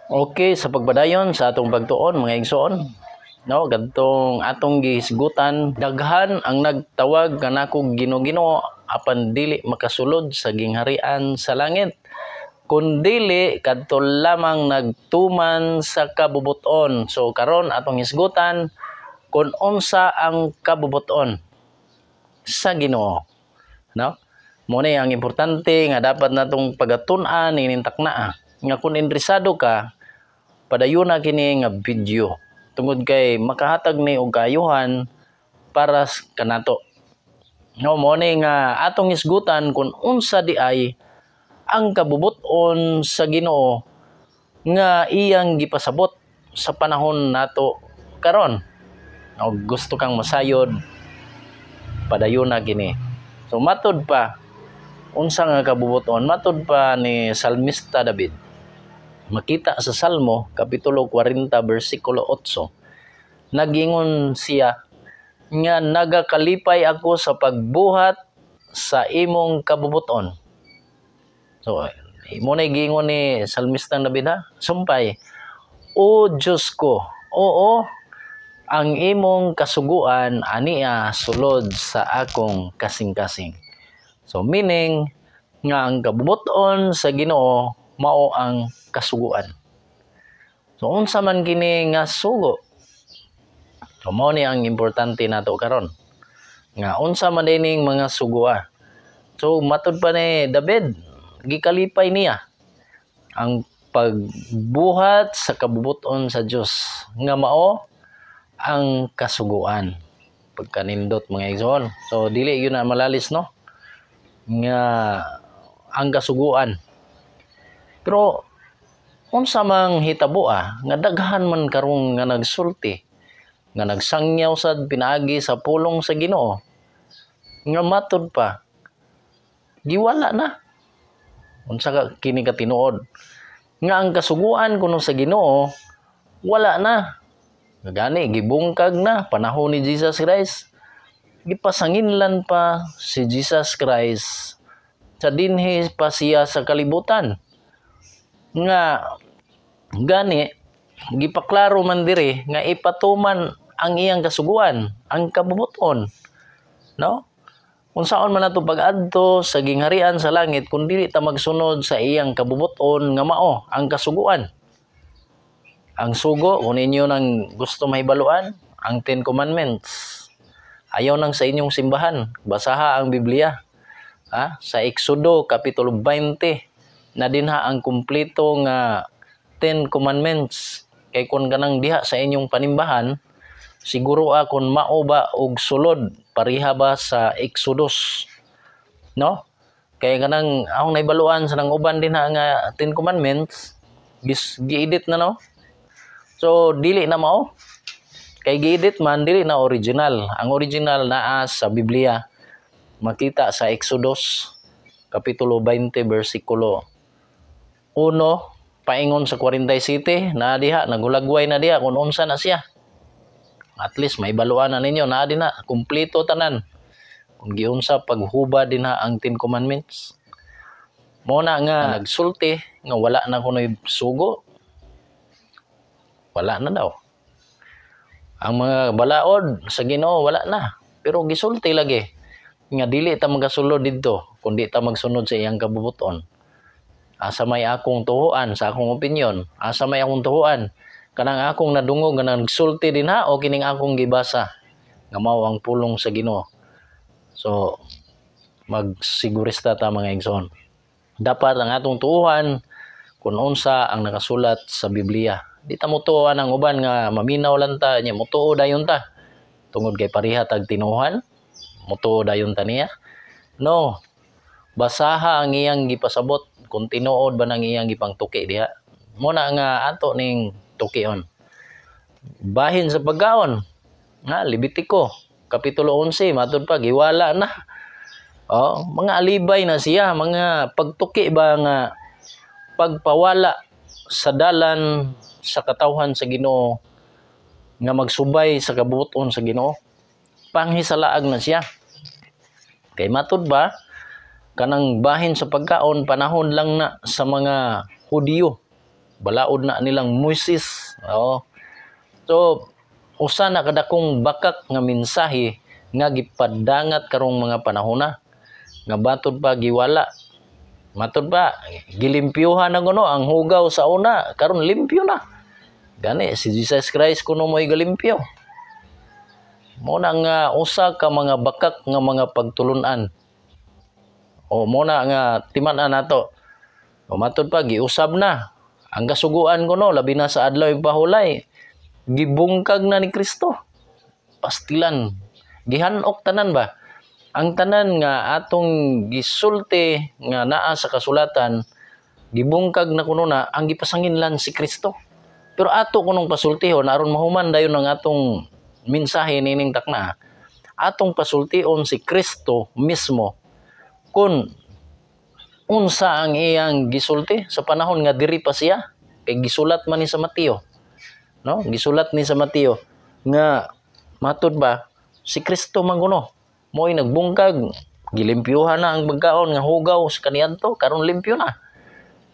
Okay, sa pagbadayon sa atong pagtuon mga igsoon, no, kadtong atong gihisgutan, daghan ang nagtawag kanako Ginoo apan dili makasulod sa gingharian sa langit. Kundili kadto lamang nagtuman sa kabubuton. So karon atong hisgutan kung unsa ang kabubuton sa Ginoo, no? Mo ni ang importante nga dapat natong pagatun-an inintakna nga kung interesado ka padayon na kini nga video tungod kay makahatag ni og kaayuhan para kanato. No, mo ni nga atong hisgutan kung unsa di ay ang kabubuton sa Ginoo nga iyang gipasabot sa panahon nato karon. O gusto kang masayod, padayon na kini. So matud pa unsa nga kabubuton, matud pa ni Salmista David. Makita sa Salmo kapitulo 40 bersikulo 8. Nagingon siya nga nagakalipay ako sa pagbuhat sa imong kabubuton. So imo na gingon ni Salmista David ha. Sumpay, O Diyos ko, oo, ang imong kasuguan aniya sulod sa akong kasing-kasing. So meaning nga ang kabubuton sa Ginoo mao ang kasuguan. So unsa man kini nga sugo? So mao ni ang importante nato karon. Nga unsa man dining mga sugua. So matud pa ni David, gikalipay niya ang pagbuhat sa kabubuton sa Dios nga mao ang kasuguan. Pagkanindot mga igsoon. So dili yun na malalis no nga ang kasuguan. Pero unsa mang hitabo nga daghan man karon nga nagsulti nga nagsangyaw sad pinaagi sa pulong sa Ginoo nga matud pa giwala na unsa ka kini katinuod nga ang kasuguan kuno sa Ginoo wala na gani gibungkag na panahon ni Jesus Christ. Gipasanginlan pa si Jesus Christ sa dinhi pa siya sa kalibutan nga gani gipaklaro man diri nga ipatuman ang iyang kasuguan, ang kabubuton, no? Unsaon man nato pag-adto sa gingharian sa langit kun dili ta magsunod sa iyang kabubuton nga mao ang kasuguan. Ang sugo kung inyo nang gusto mahibaluan ang 10 Commandments. Ayaw nang sa inyong simbahan, basaha ang Biblia. Sa Exodo kapitulo 20 na dinha ang kumpleto nga 10 Commandments. Kay kun kanang diha sa inyong panimbahan, siguro kung mao ba og sulod pariha ba sa Exodus, no? Kay kanang akong naibaluan sa nang uban dinha nga 10 Commandments, gi-edit na no. So dili na mao. Kay gi-edit man dili na original. Ang original naa sa Biblia. Makita sa Exodus kapitulo 20 bersikulo 1 paingon sa 47 na diha nagulagway na diha kung unsa na siya. At least may baluan na ninyo na di na kumpleto tanan. Kung giunsa paghuba din ha ang 10 Commandments. Mo na nga nagsulti nga wala na kunoy sugo. Wala na daw. Ang mga balaod sa Ginoo wala na. Pero gisulti lagi nga dili ta magasulod didto kundi ta magsunod sa iyang kabubuton. Asa may akong tuhuan sa akong opinyon, asa may akong tuhuan kanang akong nadungog nga nagsulti din ha o kining akong gibasa nga mao ang pulong sa Ginoo. So magsigurista ta mga igsoon. Dapat ang atong tuhuan kung unsa ang nakasulat sa Biblia. Di ta mutuan ang uban nga maminaw lang ta nya mutuo dayon ta. Tungod kay pariha tag tinuhan, mutuo dayon ta niya. No. Basaha ang iyang gipasabot kung tinuod ba nang iyang gipangtuki diha. Muna nga ato ning tukion. Bahin sa pagkaon. Levitiko kapitulo 11 matud pa giwala na. Mga alibay na siya, mga pagtuki ba nga pagpawala sa dalan sa katawhan sa Ginoo nga magsubay sa kabubuton sa Ginoo. Panghisalaag na siya. Kay matud ba kanang bahin sa pagkaon panahon lang na sa mga Hudiyo. balaod na nilang Moises. So usa na kadakong bakak nga mensahe nga gipadangat karong mga panahona nga batud pa giwala. Matod pa gilimpyuhan na kuno ang hugaw sa una, karon limpyo na. Gani si Jesus Christ kuno mo'y galimpyo. Mo na nga usa ka mga bakak nga mga pagtulunan. O mo na nga timan-an nato. O matod pa giusab na ang kasuguan kuno labi na sa adlaw pahulay. Gibungkag na ni Kristo. Pastilan. Gihanok tanan ba? Ang tanan nga atong gisulti nga naa sa kasulatan, gibungkag na kuno na ang gipasanginlan si Kristo. Pero ato kunong pasultihon aron mahuman dayon ang atong mensahe nining takna. Atong pasultihon si Kristo mismo kun unsa ang iyang gisulti sa panahon nga diri pa siya. Kay gisulat man ni sa Mateo. No? Gisulat ni sa Mateo nga matud ba si Kristo man kuno mo'y nagbungkag, gilimpyuhan na ang pagkaon nga hugaw sa kaniadto, karon limpyo na.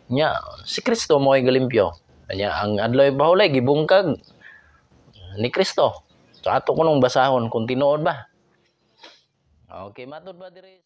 Nya si Kristo mo'y galimpyo. Nya ang adlaw bahulay gibungkag ni Kristo. So ato kunong basahon kung tinuod ba. Okay, matud ba diri?